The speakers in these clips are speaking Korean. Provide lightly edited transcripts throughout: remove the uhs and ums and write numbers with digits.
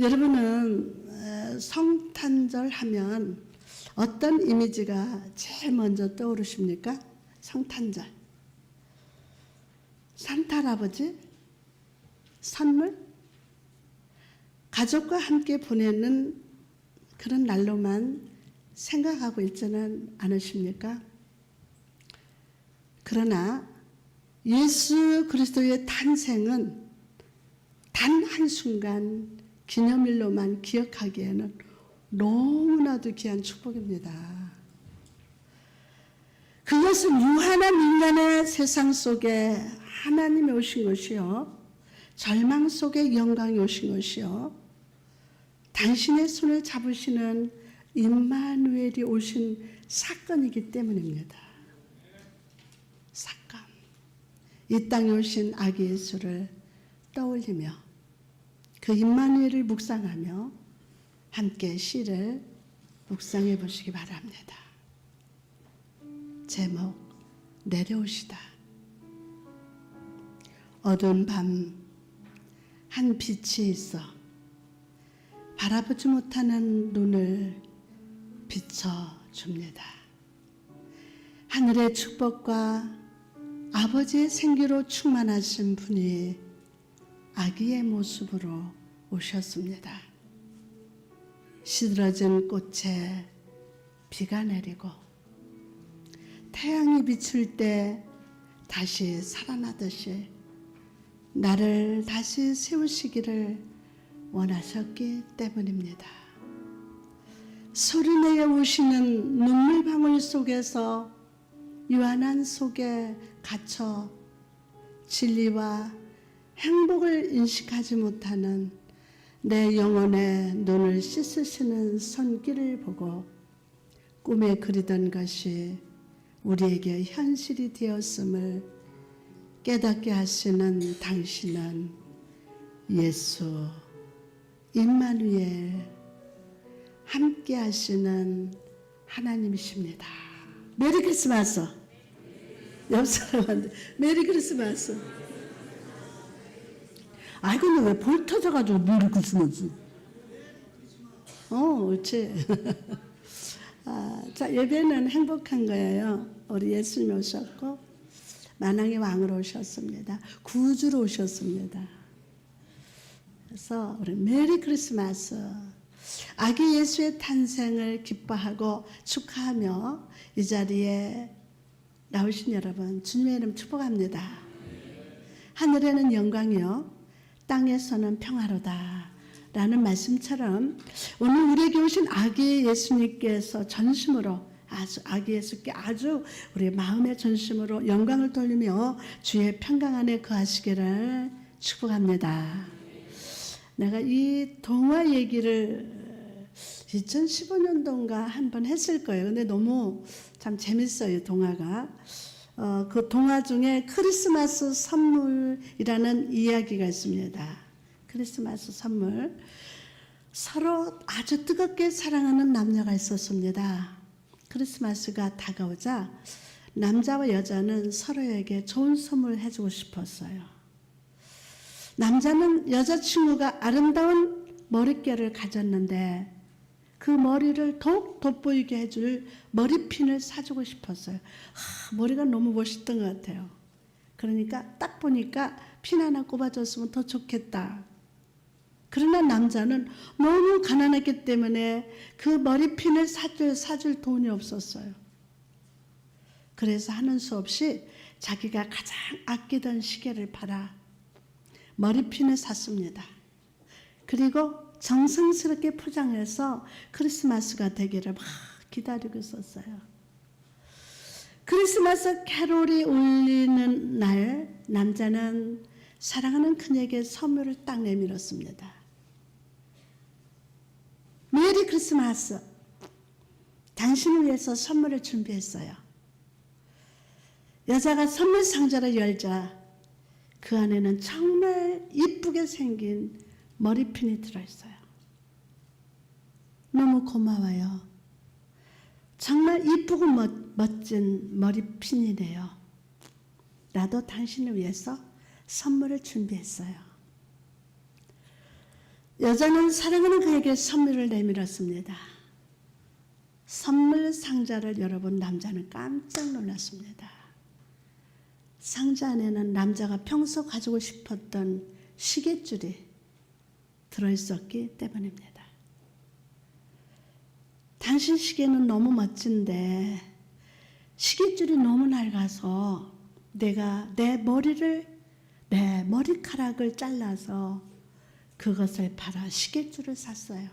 여러분은 성탄절 하면 어떤 이미지가 제일 먼저 떠오르십니까? 성탄절. 산타 할아버지? 선물? 가족과 함께 보내는 그런 날로만 생각하고 있지는 않으십니까? 그러나 예수 그리스도의 탄생은 단 한순간 기념일로만 기억하기에는 너무나도 귀한 축복입니다. 그것은 유한한 인간의 세상 속에 하나님이 오신 것이요, 절망 속에 영광이 오신 것이요, 당신의 손을 잡으시는 임마누엘이 오신 사건이기 때문입니다. 사건. 이 땅에 오신 아기 예수를 떠올리며 그 임마누엘을 묵상하며 함께 시를 묵상해 보시기 바랍니다. 제목, 내려오시다. 어두운 밤 한 빛이 있어 바라보지 못하는 눈을 비춰줍니다. 하늘의 축복과 아버지의 생기로 충만하신 분이 아기의 모습으로 오셨습니다. 시들어진 꽃에 비가 내리고 태양이 비출 때 다시 살아나듯이 나를 다시 세우시기를 원하셨기 때문입니다. 소리내어 우시는 눈물방울 속에서 유한한 속에 갇혀 진리와 행복을 인식하지 못하는 내 영혼의 눈을 씻으시는 손길을 보고 꿈에 그리던 것이 우리에게 현실이 되었음을 깨닫게 하시는 당신은 예수 임마누엘 함께 하시는 하나님이십니다. 메리 크리스마스. 옆 사람한테 메리 크리스마스. 아이 근데 왜 볼 터져가지고 메리 크리스마스. 그렇지. 자, 예배는 행복한 거예요. 우리 예수님 오셨고 만왕의 왕으로 오셨습니다. 구주로 오셨습니다. 그래서 우리 메리 크리스마스, 아기 예수의 탄생을 기뻐하고 축하하며 이 자리에 나오신 여러분 주님의 이름 축복합니다. 하늘에는 영광이요 땅에서는 평화로다 라는 말씀처럼 오늘 우리에게 오신 아기 예수님께서 전심으로 아기 예수께 아주 우리의 마음의 전심으로 영광을 돌리며 주의 평강 안에 거하시기를 축복합니다. 내가 이 동화 얘기를 2015년도인가 한번 했을 거예요. 근데 너무 참 재밌어요, 동화가. 그 동화 중에 크리스마스 선물이라는 이야기가 있습니다. 크리스마스 선물. 서로 아주 뜨겁게 사랑하는 남녀가 있었습니다. 크리스마스가 다가오자 남자와 여자는 서로에게 좋은 선물을 해주고 싶었어요. 남자는 여자친구가 아름다운 머릿결을 가졌는데 그 머리를 더욱 돋보이게 해줄 머리핀을 사주고 싶었어요. 머리가 너무 멋있던 것 같아요. 그러니까 딱 보니까 핀 하나 꼽아줬으면 더 좋겠다. 그러나 남자는 너무 가난했기 때문에 그 머리핀을 사줄 돈이 없었어요. 그래서 하는 수 없이 자기가 가장 아끼던 시계를 팔아 머리핀을 샀습니다. 그리고 정성스럽게 포장해서 크리스마스가 되기를 막 기다리고 있었어요. 크리스마스 캐롤이 울리는 날 남자는 사랑하는 그녀에게 선물을 딱 내밀었습니다. 메리 크리스마스. 당신을 위해서 선물을 준비했어요. 여자가 선물 상자를 열자 그 안에는 정말 이쁘게 생긴 머리핀이 들어있어요. 너무 고마워요. 정말 이쁘고 멋진 머리핀이네요. 나도 당신을 위해서 선물을 준비했어요. 여자는 사랑하는 그에게 선물을 내밀었습니다. 선물 상자를 열어본 남자는 깜짝 놀랐습니다. 상자 안에는 남자가 평소 가지고 싶었던 시계줄이 들어있었기 때문입니다. 당신 시계는 너무 멋진데 시계줄이 너무 낡아서 내가 내 머리카락을 잘라서 그것을 팔아 시계줄을 샀어요.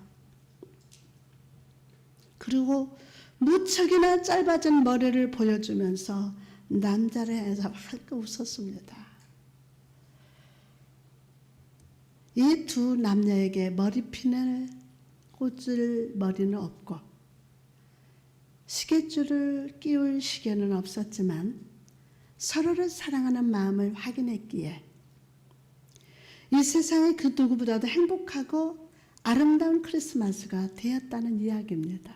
그리고 무척이나 짧아진 머리를 보여주면서 남자를 해서 활짝 웃었습니다. 이 두 남녀에게 머리핀을 꽂을 머리는 없고 시계줄을 끼울 시계는 없었지만 서로를 사랑하는 마음을 확인했기에 이 세상의 그 누구보다도 행복하고 아름다운 크리스마스가 되었다는 이야기입니다.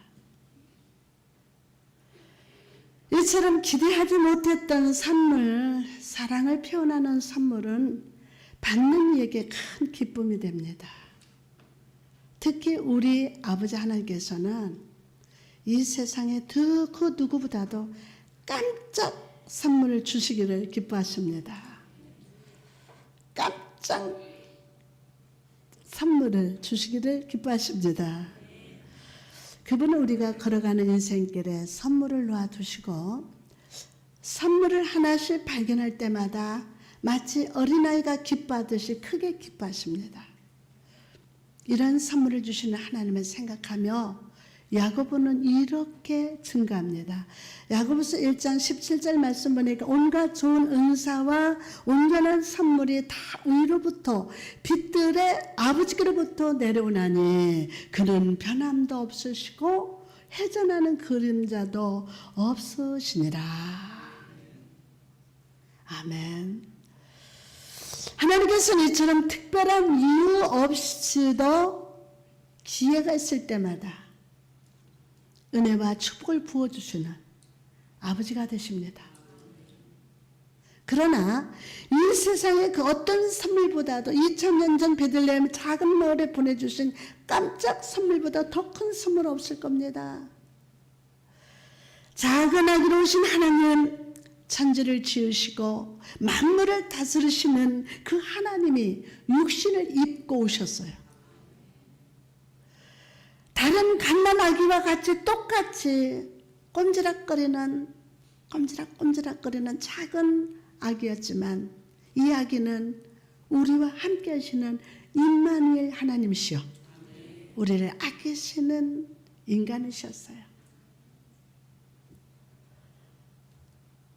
이처럼 기대하지 못했던 선물, 사랑을 표현하는 선물은 받는 이에게 큰 기쁨이 됩니다. 특히 우리 아버지 하나님께서는 이 세상에 그 누구보다도 깜짝 선물을 주시기를 기뻐하십니다. 깜짝 선물을 주시기를 기뻐하십니다. 그분은 우리가 걸어가는 인생길에 선물을 놓아두시고 선물을 하나씩 발견할 때마다 마치 어린아이가 기뻐하듯이 크게 기뻐하십니다. 이런 선물을 주시는 하나님을 생각하며 야고보는 이렇게 증가합니다. 야고보서 1장 17절 말씀 보니까 온갖 좋은 은사와 온전한 선물이 다 위로부터 빛들의 아버지께로부터 내려오나니 그는 변함도 없으시고 회전하는 그림자도 없으시니라. 아멘. 하나님께서는 이처럼 특별한 이유 없이도 기회가 있을 때마다 은혜와 축복을 부어주시는 아버지가 되십니다. 그러나 이 세상의 그 어떤 선물보다도 2000년 전 베들레헴 작은 마을에 보내주신 깜짝 선물보다 더 큰 선물 없을 겁니다. 작은 아기로 오신 하나님, 천지를 지으시고 만물을 다스리시는 그 하나님이 육신을 입고 오셨어요. 다른 갓난 아기와 같이 똑같이 꼼지락거리는 작은 아기였지만 이 아기는 우리와 함께 하시는 임마누엘 하나님이시여 우리를 아끼시는 인간이셨어요.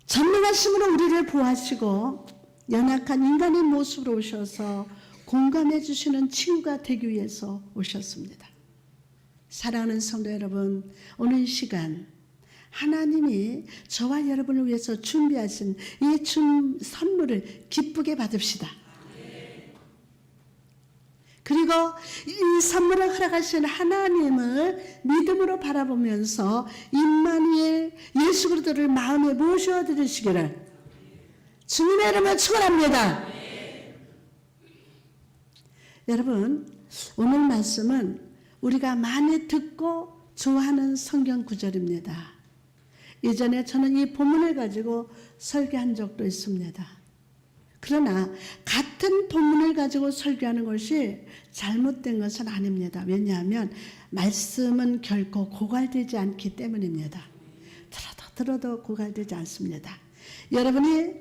전능하심으로 우리를 보호하시고 연약한 인간의 모습으로 오셔서 공감해 주시는 친구가 되기 위해서 오셨습니다. 사랑하는 성도 여러분, 오늘 시간 하나님이 저와 여러분을 위해서 준비하신 이 선물을 기쁘게 받읍시다. 그리고 이 선물을 허락하신 하나님을 믿음으로 바라보면서 임마누엘 예수 그리스도를 마음에 모셔드리시기를 주님의 이름으로 축원합니다. 여러분, 오늘 말씀은 우리가 많이 듣고 좋아하는 성경 구절입니다. 예전에 저는 이 본문을 가지고 설교한 적도 있습니다. 그러나 같은 본문을 가지고 설교하는 것이 잘못된 것은 아닙니다. 왜냐하면 말씀은 결코 고갈되지 않기 때문입니다. 들어도 고갈되지 않습니다. 여러분이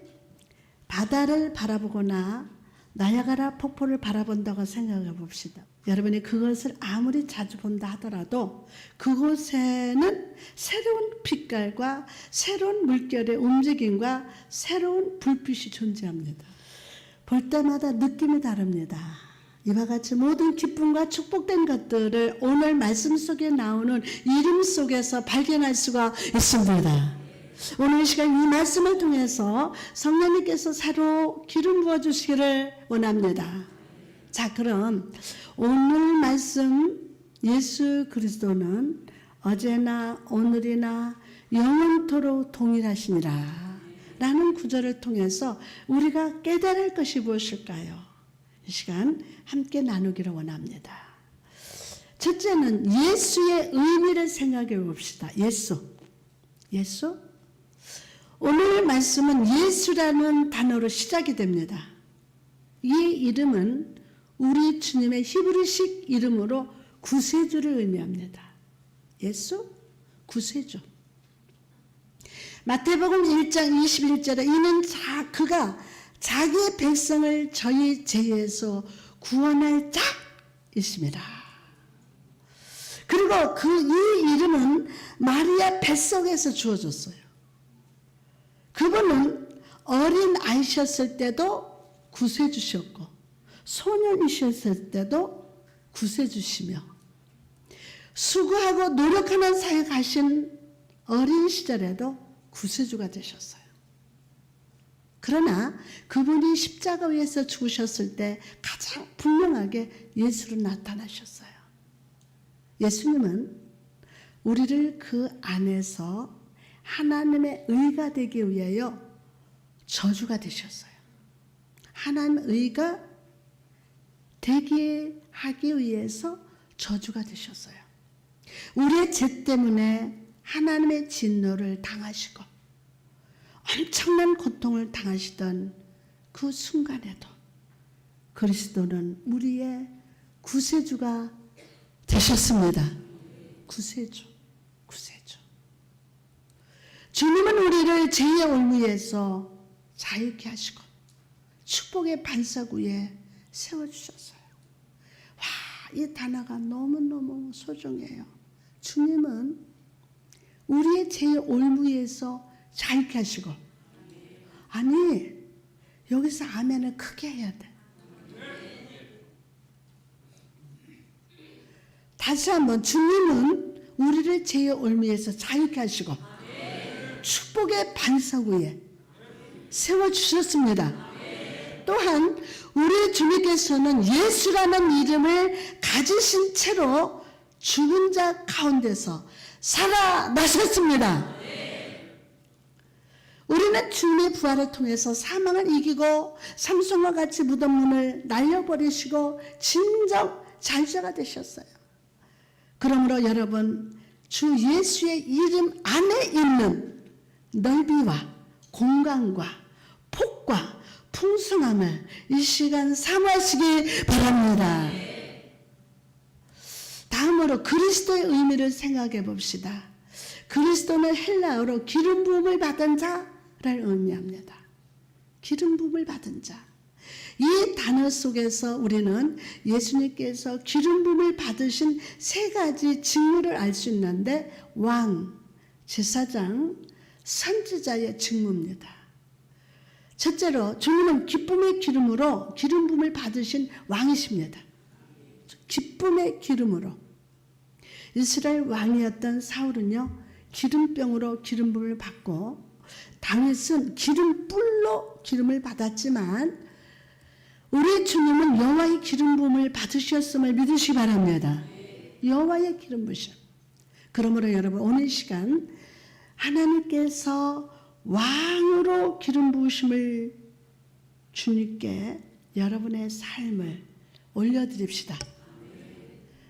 바다를 바라보거나 나야가라 폭포를 바라본다고 생각해 봅시다. 여러분이 그것을 아무리 자주 본다 하더라도 그곳에는 새로운 빛깔과 새로운 물결의 움직임과 새로운 불빛이 존재합니다. 볼 때마다 느낌이 다릅니다. 이와 같이 모든 기쁨과 축복된 것들을 오늘 말씀 속에 나오는 이름 속에서 발견할 수가 있습니다. 오늘 시간 이 말씀을 통해서 성령님께서 새로 기름 부어주시기를 원합니다. 자, 그럼 오늘 말씀 예수 그리스도는 어제나 오늘이나 영원토록 동일하시니라 라는 구절을 통해서 우리가 깨달을 것이 무엇일까요? 이 시간 함께 나누기를 원합니다. 첫째는 예수의 의미를 생각해 봅시다. 예수. 오늘 말씀은 예수라는 단어로 시작이 됩니다. 이 이름은 우리 주님의 히브리식 이름으로 구세주를 의미합니다. 예수, 구세주. 마태복음 1장 21절에 이는 그가 자기의 백성을 저희 죄에서 구원할 자이십니다. 그리고 이 이름은 마리아 뱃속에서 주어졌어요. 그분은 어린 아이셨을 때도 구세주셨고 소년이셨을 때도 구세주시며 수고하고 노력하는 사역에 가신 어린 시절에도 구세주가 되셨어요. 그러나 그분이 십자가 위에서 죽으셨을 때 가장 분명하게 예수로 나타나셨어요. 예수님은 우리를 그 안에서 하나님의 의가 되기 위하여 저주가 되셨어요. 하나님의 의가 되게 하기 위해서 저주가 되셨어요. 우리의 죄 때문에 하나님의 진노를 당하시고 엄청난 고통을 당하시던 그 순간에도 그리스도는 우리의 구세주가 되셨습니다. 구세주. 주님은 우리를 죄의 올무에서 자유케 하시고 축복의 반석 위에 세워주셨어요. 와, 이 단어가 너무너무 소중해요. 주님은 우리의 죄의 올무에서 자유케 하시고, 아니 여기서 아멘을 크게 해야 돼. 다시 한번, 주님은 우리를 죄의 올무에서 자유케 하시고 축복의 반석 위에 세워주셨습니다. 또한 우리 주님께서는 예수라는 이름을 가지신 채로 죽은 자 가운데서 살아나셨습니다. 우리는 주님의 부활을 통해서 사망을 이기고 삼손과 같이 무덤 문을 날려버리시고 진정 자유자가 되셨어요. 그러므로 여러분, 주 예수의 이름 안에 있는 넓이와 공간과 폭과 풍성함을 이 시간 사모하시기 바랍니다. 다음으로 그리스도의 의미를 생각해 봅시다. 그리스도는 헬라어로 기름 부음을 받은 자를 의미합니다. 기름 부음을 받은 자. 이 단어 속에서 우리는 예수님께서 기름 부음을 받으신 세 가지 직무를 알 수 있는데, 왕, 제사장, 선지자의 직무입니다. 첫째로 주님은 기쁨의 기름으로 기름 부음을 받으신 왕이십니다. 기쁨의 기름으로. 이스라엘 왕이었던 사울은요, 기름병으로 기름 부음을 받고 다윗은 기름뿔로 기름을 받았지만 우리 주님은 여호와의 기름 부음을 받으셨음을 믿으시기 바랍니다. 여호와의 기름 부으심. 그러므로 여러분, 오늘 시간 하나님께서 왕으로 기름 부으심을 주님께 여러분의 삶을 올려드립시다.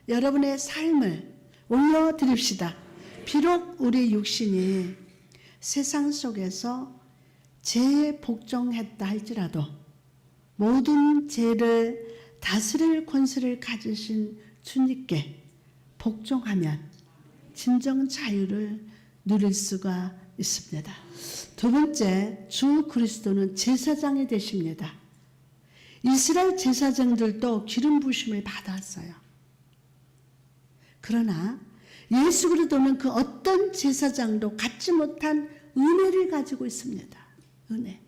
여러분의 삶을 올려드립시다. 비록 우리 육신이 세상 속에서 죄에 복종했다 할지라도 모든 죄를 다스릴 권세를 가지신 주님께 복종하면 진정 자유를 누릴 수가 있습니다. 두 번째, 주 그리스도는 제사장이 되십니다. 이스라엘 제사장들도 기름 부으심을 받았어요. 그러나 예수 그리스도는 그 어떤 제사장도 갖지 못한 은혜를 가지고 있습니다. 은혜.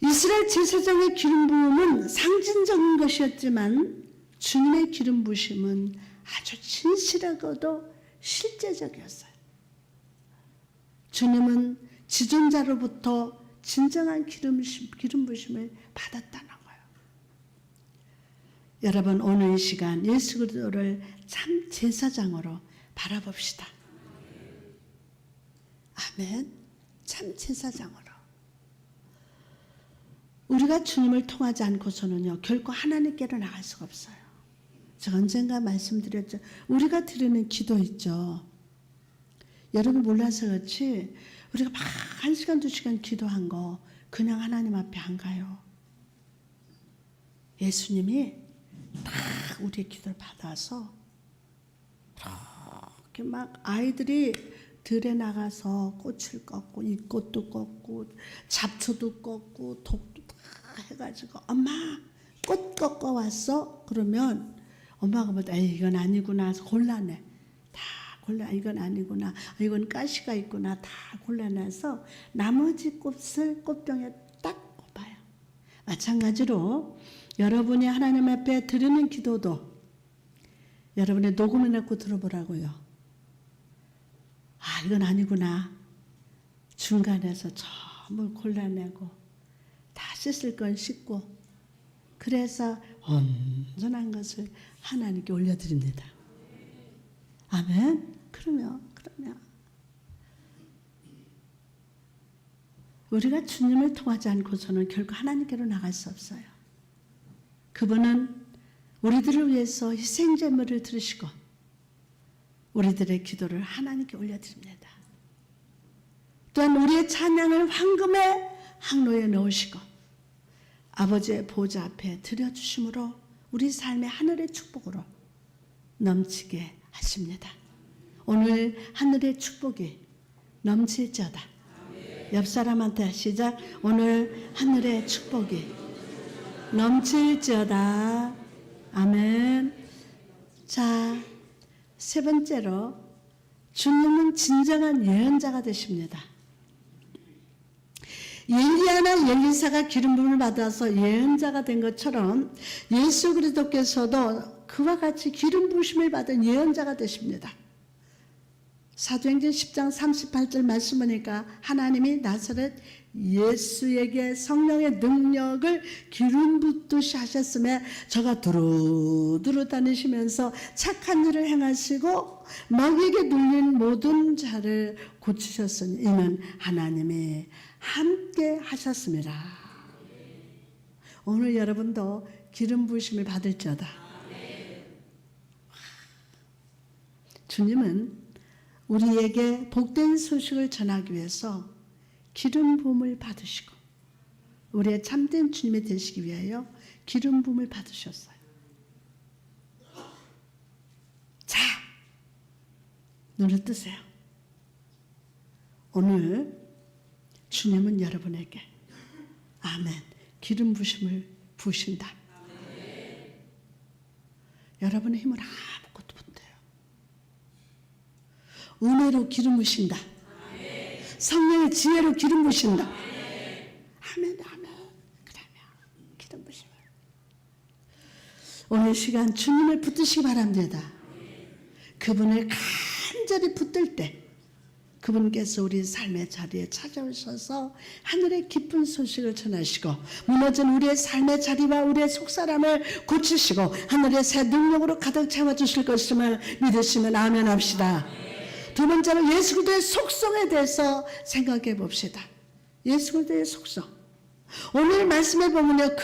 이스라엘 제사장의 기름 부음은 상징적인 것이었지만 주님의 기름 부으심은 아주 진실하고도 실제적이었어요. 주님은 지존자로부터 진정한 기름 부으심을 받았다는 거예요. 여러분, 오늘 이 시간 예수 그리스도를 참 제사장으로 바라봅시다. 아멘. 참 제사장으로. 우리가 주님을 통하지 않고서는요, 결코 하나님께로 나갈 수가 없어요. 제가 언젠가 말씀드렸죠. 우리가 드리는 기도 있죠. 여러분 몰라서 그렇지 우리가 막 1시간 2시간 기도한 거 그냥 하나님 앞에 안 가요. 예수님이 다 우리의 기도를 받아서 이렇게 막 아이들이 들에 나가서 꽃을 꺾고 이 꽃도 꺾고 잡초도 꺾고 독도 다 해가지고 엄마 꽃 꺾어 왔어? 그러면 엄마가 보다 이건 아니구나 해서 곤란해. 다 곤란. 이건 아니구나. 이건 가시가 있구나. 다 곤란해서 나머지 꽃을 꽃병에 딱 꼽아요. 마찬가지로 여러분이 하나님 앞에 드리는 기도도 여러분의 녹음해 놓고 들어보라고요. 아 이건 아니구나. 중간에서 전부 골라내고 다 씻을 건 씻고 그래서 온전한 것을 하나님께 올려드립니다. 아멘. 그러면 우리가 주님을 통하지 않고서는 결코 하나님께로 나갈 수 없어요. 그분은 우리들을 위해서 희생제물을 들으시고 우리들의 기도를 하나님께 올려드립니다. 또한 우리의 찬양을 황금의 항로에 넣으시고 아버지의 보좌 앞에 드려주심으로 우리 삶의 하늘의 축복으로 넘치게 하십니다. 오늘 하늘의 축복이 넘칠지어다. 옆 사람한테 시작. 오늘 하늘의 축복이 넘칠지어다. 아멘. 자, 세 번째로 주님은 진정한 예언자가 되십니다. 엘리야나 엘리사가 기름 부음을 받아서 예언자가 된 것처럼 예수 그리스도께서도 그와 같이 기름 부으심을 받은 예언자가 되십니다. 사도행전 10장 38절 말씀 보니까 하나님이 나사렛 예수에게 성령의 능력을 기름 붓듯이 하셨음에 저가 두루두루 다니시면서 착한 일을 행하시고 마귀에게 눌린 모든 자를 고치셨으니 이는 하나님이 함께 하셨습니다. 오늘 여러분도 기름 부으심을 받을지어다. 주님은 우리에게 복된 소식을 전하기 위해서 기름 부음을 받으시고 우리의 참된 주님이 되시기 위하여 기름 부음을 받으셨어요. 자, 눈을 뜨세요. 오늘 주님은 여러분에게 아멘 기름 부심을 부으신다. 여러분의 힘을 아무것도 못해요. 은혜로 기름 부으신다. 성령의 지혜로 기름 부으신다. 아멘. 그러면 기름 부으시면 오늘 시간 주님을 붙드시기 바랍니다. 그분을 간절히 붙들 때 그분께서 우리 삶의 자리에 찾아오셔서 하늘의 기쁜 소식을 전하시고 무너진 우리의 삶의 자리와 우리의 속사람을 고치시고 하늘의 새 능력으로 가득 채워주실 것임을 믿으시면 아멘 합시다. 두 번째로 예수 그리스도의 속성에 대해서 생각해 봅시다. 예수 그리스도의 속성. 오늘 말씀해 보면요,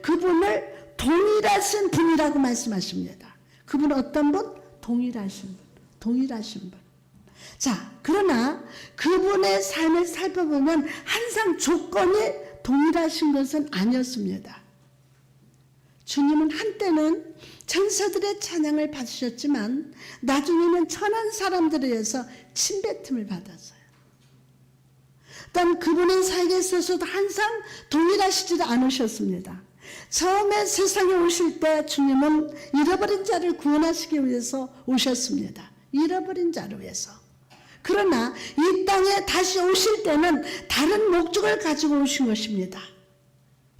그분을 동일하신 분이라고 말씀하십니다. 그분은 어떤 분? 동일하신 분. 자, 그러나 그분의 삶을 살펴보면 항상 조건이 동일하신 것은 아니었습니다. 주님은 한때는 천사들의 찬양을 받으셨지만 나중에는 천한 사람들에 의해서 침뱉음을 받았어요. 또한 그분의 삶에 있어서도 항상 동일하시지 않으셨습니다. 처음에 세상에 오실 때 주님은 잃어버린 자를 구원하시기 위해서 오셨습니다. 잃어버린 자를 위해서. 그러나 이 땅에 다시 오실 때는 다른 목적을 가지고 오신 것입니다.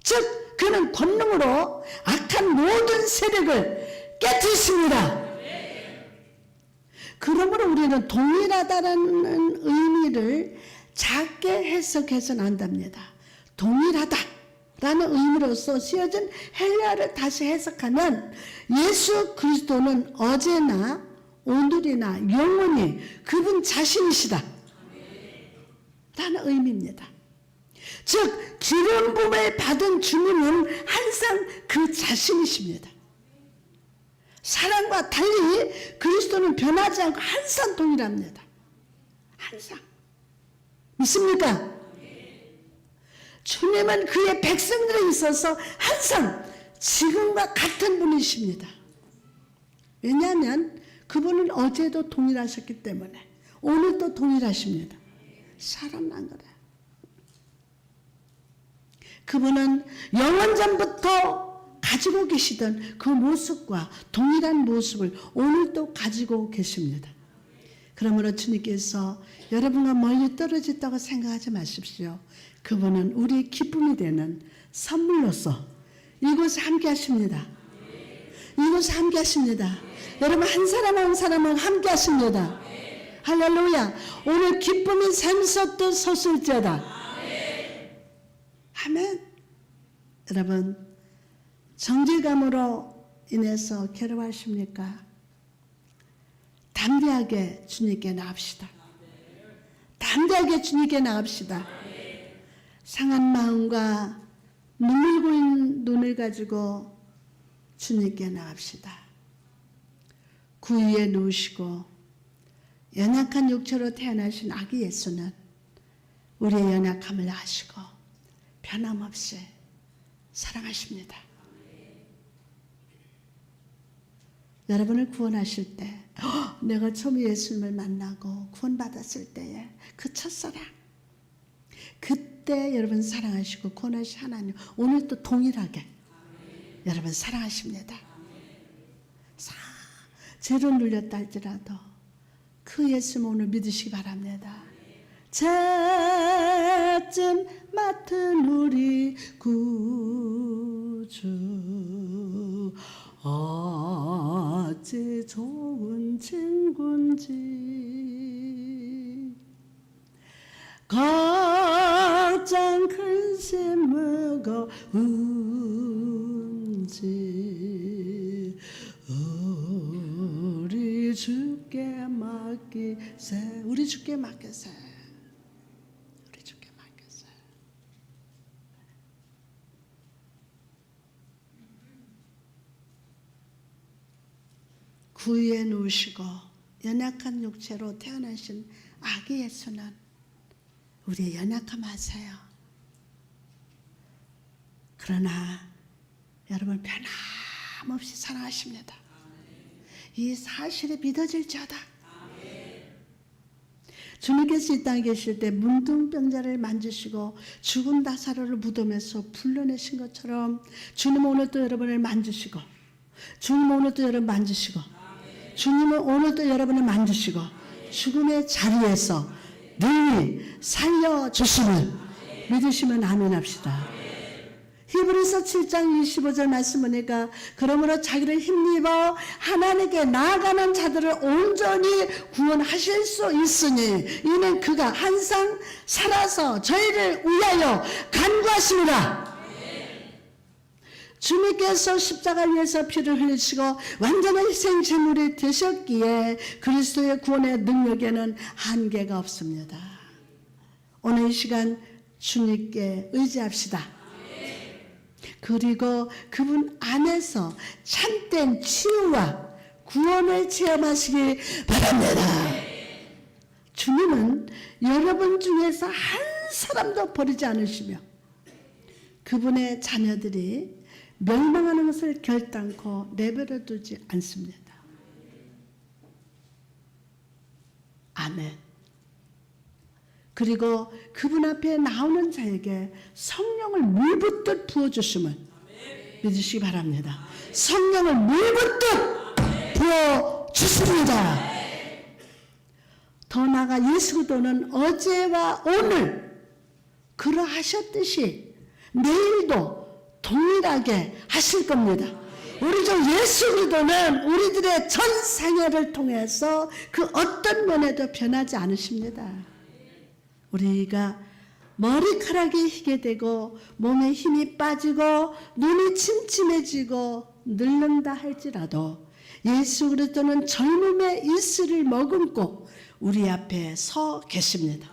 즉 그는 권능으로 악한 모든 세력을 깨뜨렸습니다. 그러므로 우리는 동일하다라는 의미를 작게 해석해서는 안 됩니다. 동일하다라는 의미로서 쓰여진 헬라어를 다시 해석하면 예수 그리스도는 어제나 오늘이나 영원히 그분 자신이시다 라는 의미입니다. 즉 기름 부음을 받은 주님은 항상 그 자신이십니다. 사랑과 달리 그리스도는 변하지 않고 항상 동일합니다. 항상. 믿습니까? 주님은 그의 백성들에 있어서 항상 지금과 같은 분이십니다. 왜냐하면 그분은 어제도 동일하셨기 때문에 오늘도 동일하십니다. 사람 난 거래. 그분은 영원전부터 가지고 계시던 그 모습과 동일한 모습을 오늘도 가지고 계십니다. 그러므로 주님께서 여러분과 멀리 떨어졌다고 생각하지 마십시오. 그분은 우리의 기쁨이 되는 선물로서 이곳에 함께 하십니다. 이곳에 함께 하십니다. 여러분 한 사람 한 사람은 함께 하십니다. 할렐루야. 오늘 기쁨이 샘솟듯 솟을지어다. 아멘. 여러분 정죄감으로 인해서 괴로워하십니까? 담대하게 주님께 나갑시다. 담대하게 주님께 나갑시다. 상한 마음과 눈물 고인 눈을 가지고 주님께 나갑시다. 구유에 누우시고 연약한 육체로 태어나신 아기 예수는 우리의 연약함을 아시고 변함없이 사랑하십니다. 여러분을 구원하실 때 내가 처음 예수님을 만나고 구원받았을 때에 그 첫사랑 그때 여러분 사랑하시고 구원하신 하나님 오늘도 동일하게 여러분 사랑하십니다. 죄로 눌렸다 할지라도 그 예수님 오늘 믿으시기 바랍니다. 죄짐 맡은 우리 구주 어찌 좋은 친구인지 가장 근심 무거운지 우리 주께 맡기세. 우리 주께 맡기세. 우리 주께 맡기세. 구유에 누우시고 연약한 육체로 태어나신 아기 예수는 우리의 연약함 아세요? 그러나 여러분 변함없이 사랑하십니다. 이 사실이 믿어질지어다. 주님께서 이 땅에 계실 때 문둥병자를 만지시고 죽은 나사로를 무덤에서 불러내신 것처럼 주님은 오늘도 여러분을 만지시고 주님은 오늘도 여러분 만지시고 주님은 오늘도 여러분을 만지시고 죽음의 자리에서 능히 살려주심을 믿으시면 아멘 합시다. 히브리서 7장 25절 말씀 보니까 그러므로 자기를 힘입어 하나님께 나아가는 자들을 온전히 구원하실 수 있으니 이는 그가 항상 살아서 저희를 위하여 간구하십니다. 주님께서 십자가 위에서 피를 흘리시고 완전한 희생 제물이 되셨기에 그리스도의 구원의 능력에는 한계가 없습니다. 오늘 이 시간 주님께 의지합시다. 그리고 그분 안에서 참된 치유와 구원을 체험하시기 바랍니다. 주님은 여러분 중에서 한 사람도 버리지 않으시며 그분의 자녀들이 멸망하는 것을 결단코 내버려 두지 않습니다. 아멘. 그리고 그분 앞에 나오는 자에게 성령을 물붓듯 부어주심을 믿으시기 바랍니다. 성령을 물붓듯 부어주십니다. 더 나아가 예수 그리스도는 어제와 오늘 그러하셨듯이 내일도 동일하게 하실 겁니다. 우리 주 예수 그리스도는 우리들의 전 생애를 통해서 그 어떤 면에도 변하지 않으십니다. 우리가 머리카락이 희게 되고 몸에 힘이 빠지고 눈이 침침해지고 늙는다 할지라도 예수 그리스도는 젊음의 이슬을 머금고 우리 앞에 서 계십니다.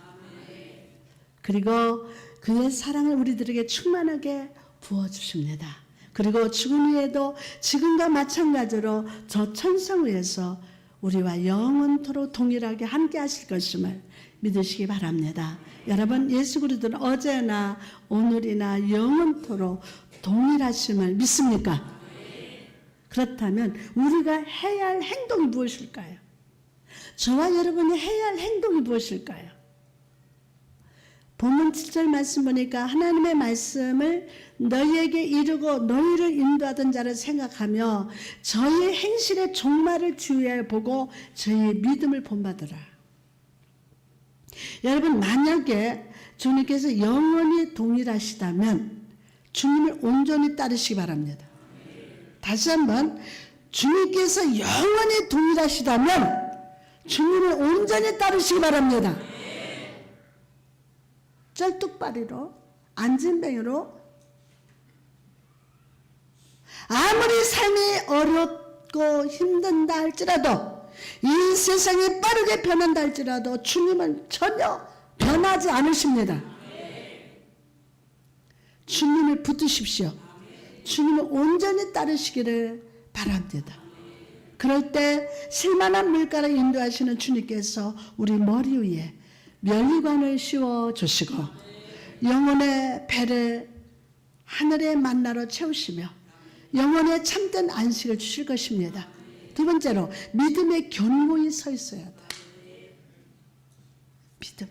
그리고 그의 사랑을 우리들에게 충만하게 부어주십니다. 그리고 죽은 후에도 지금과 마찬가지로 저 천상 위에서 우리와 영원토록 동일하게 함께 하실 것임을 믿으시기 바랍니다. 여러분, 예수 그리스도는 어제나 오늘이나 영원토록 동일하심을 믿습니까? 그렇다면 우리가 해야 할 행동이 무엇일까요? 저와 여러분이 해야 할 행동이 무엇일까요? 본문 7절 말씀 보니까 하나님의 말씀을 너희에게 이르고 너희를 인도하던 자를 생각하며 저희의 행실의 종말을 주의하여 보고 저희의 믿음을 본받으라. 여러분, 만약에 주님께서 영원히 동일하시다면 주님을 온전히 따르시기 바랍니다. 다시 한번, 주님께서 영원히 동일하시다면 주님을 온전히 따르시기 바랍니다. 쩔뚝발이로, 안진뱅이로, 아무리 삶이 어렵고 힘든다 할지라도, 이 세상이 빠르게 변한다 할지라도 주님은 전혀 변하지 않으십니다. 주님을 붙드십시오. 주님을 온전히 따르시기를 바랍니다. 그럴 때 실만한 물가를 인도하시는 주님께서 우리 머리 위에 면류관을 씌워 주시고 영혼의 배를 하늘의 만나로 채우시며 영혼의 참된 안식을 주실 것입니다. 두 번째로, 믿음의 견고히 서 있어야 돼. 믿음.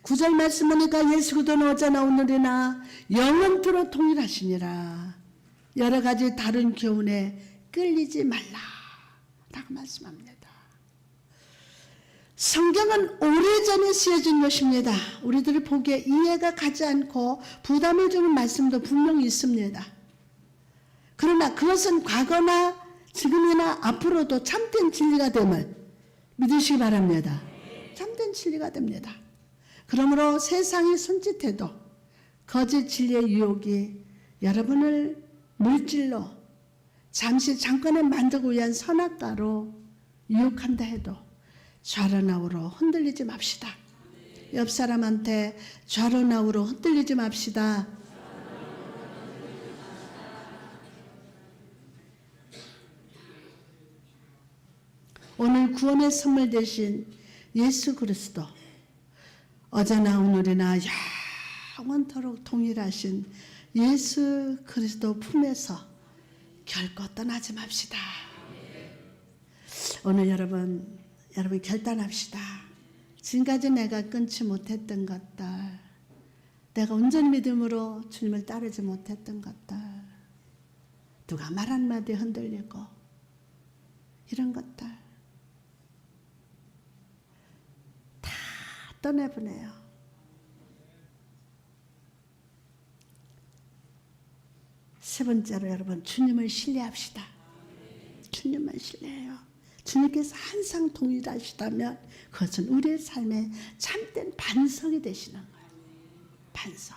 9절 말씀 보니까 예수 그리스도는 어제나 오늘이나 영원토록 동일하시니라. 여러 가지 다른 교훈에 끌리지 말라 라고 말씀합니다. 성경은 오래전에 쓰여진 것입니다. 우리들이 보기에 이해가 가지 않고 부담을 주는 말씀도 분명히 있습니다. 그러나 그것은 과거나 지금이나 앞으로도 참된 진리가 됨을 믿으시기 바랍니다. 참된 진리가 됩니다. 그러므로 세상이 손짓해도 거짓 진리의 유혹이 여러분을 물질로 잠시 잠깐의 만족을 위한 선악과로 유혹한다 해도 좌로나우로 흔들리지 맙시다. 옆 사람한테 좌로나우로 흔들리지 맙시다. 오늘 구원의 선물 되신 예수 그리스도, 어제나 오늘이나 영원토록 동일하신 예수 그리스도 품에서 결코 떠나지 맙시다. 오늘 여러분 결단합시다. 지금까지 내가 끊지 못했던 것들, 내가 온전히 믿음으로 주님을 따르지 못했던 것들, 누가 말 한마디에 흔들리고 이런 것들 다 떠내보내요. 세 번째로 여러분, 주님을 신뢰합시다. 주님만 신뢰해요. 주님께서 항상 동일하시다면 그것은 우리의 삶에 참된 반석이 되시는 거예요. 반석.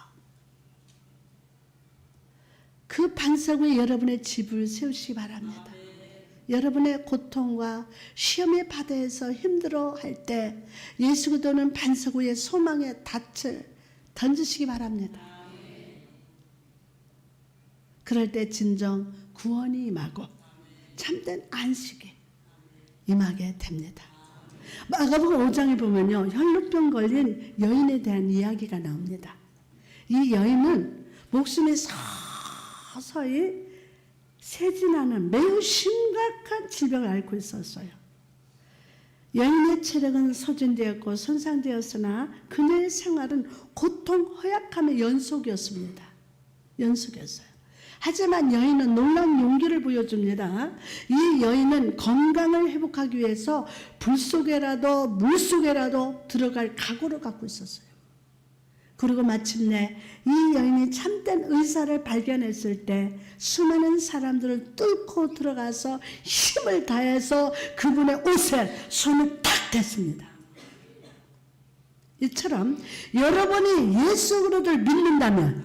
그 반석 위에 여러분의 집을 세우시기 바랍니다. 여러분의 고통과 시험의 바다에서 힘들어할 때 예수 그리스도는 반석 위에 소망의 닻을 던지시기 바랍니다. 그럴 때 진정 구원이 임하고 참된 안식이 임하게 됩니다. 마가복음 5장에 보면요, 혈루병 걸린 여인에 대한 이야기가 나옵니다. 이 여인은 목숨이 서서히 쇠진하는 매우 심각한 질병을 앓고 있었어요. 여인의 체력은 소진되었고 손상되었으나 그녀의 생활은 고통 허약함의 연속이었습니다. 연속이었어요. 하지만 여인은 놀라운 용기를 보여줍니다. 이 여인은 건강을 회복하기 위해서 불 속에라도 물 속에라도 들어갈 각오를 갖고 있었어요. 그리고 마침내 이 여인이 참된 의사를 발견했을 때 수많은 사람들을 뚫고 들어가서 힘을 다해서 그분의 옷에 손을 탁 댔습니다. 이처럼 여러분이 예수 그리스도를 믿는다면,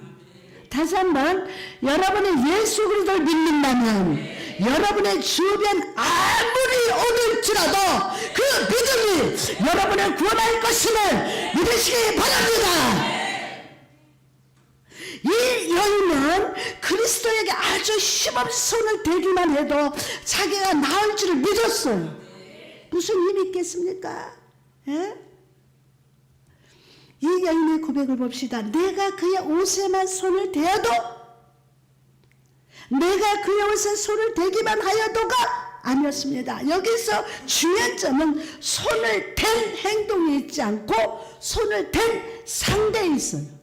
다시 한번, 여러분이 예수 그리스도를 믿는다면 여러분의 주변 아무리 어둘지라도 그 믿음이 여러분을 구원할 것임을 믿으시기 바랍니다. 여인은 그리스도에게 아주 힘없이 손을 대기만 해도 자기가 나을 줄을 믿었어요. 무슨 힘이 있겠습니까? 예? 이 여인의 고백을 봅시다. 내가 그의 옷에만 손을 대어도, 내가 그의 옷에 손을 대기만 하여도가 아니었습니다. 여기서 중요한 점은 손을 댄 행동이 있지 않고 손을 댄 상대에 있어요.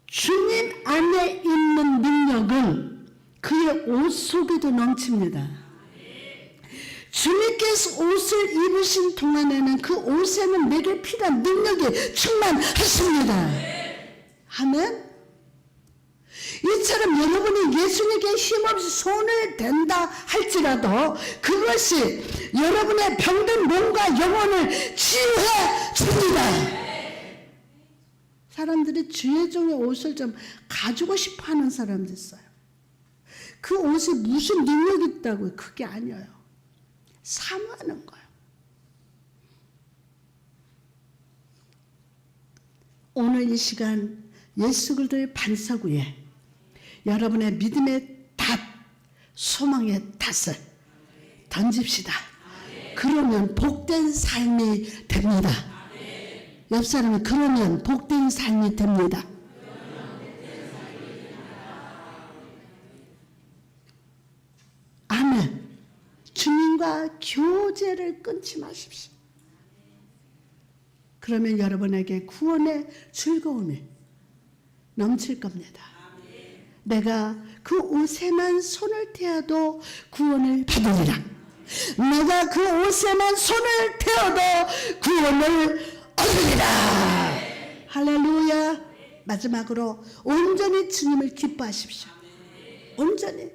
주님 안에 있는 능력은 그의 옷 속에도 넘칩니다. 주님께서 옷을 입으신 동안에는 그 옷에는 내게 필요한 능력이 충만하십니다. 아멘. 이처럼 여러분이 예수님께 힘없이 손을 댄다 할지라도 그것이 여러분의 병든 몸과 영혼을 치유해 줍니다. 사람들이 주의 종의 옷을 좀 가지고 싶어 하는 사람도 있어요. 그 옷에 무슨 능력이 있다고요? 그게 아니에요. 사모하는 거예요. 오늘 이 시간 예수 그리스도의 반석 위에 여러분의 믿음의 닷, 소망의 닷을 던집시다. 그러면 복된 삶이 됩니다. 옆 사람은 그러면 복된 삶이 됩니다. 아멘. 주님과 교제를 끊지 마십시오. 그러면 여러분에게 구원의 즐거움이 넘칠 겁니다. 내가 그 옷에만 손을 대어도 구원을 받으리라. 내가 그 옷에만 손을 대어도 구원을 얻으리라. 할렐루야. 마지막으로 온전히 주님을 기뻐하십시오. 온전히.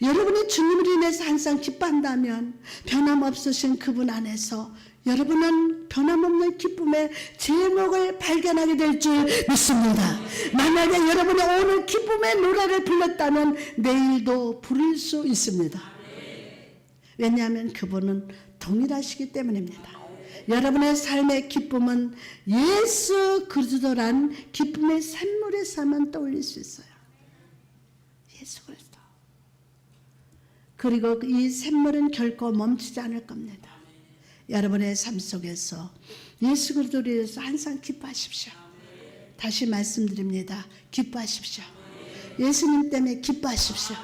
여러분이 주님을 인해서 항상 기뻐한다면 변함없으신 그분 안에서 여러분은 변함없는 기쁨의 제목을 발견하게 될 줄 믿습니다. 만약에 여러분이 오늘 기쁨의 노래를 불렀다면 내일도 부를 수 있습니다. 왜냐하면 그분은 동일하시기 때문입니다. 여러분의 삶의 기쁨은 예수 그리스도란 기쁨의 샘물에서만 떠올릴 수 있어요. 예수 그리스도. 그리고 이 샘물은 결코 멈추지 않을 겁니다. 여러분의 삶 속에서 예수 그리스도를 위해서 항상 기뻐하십시오. 다시 말씀드립니다. 기뻐하십시오. 예수님 때문에 기뻐하십시오.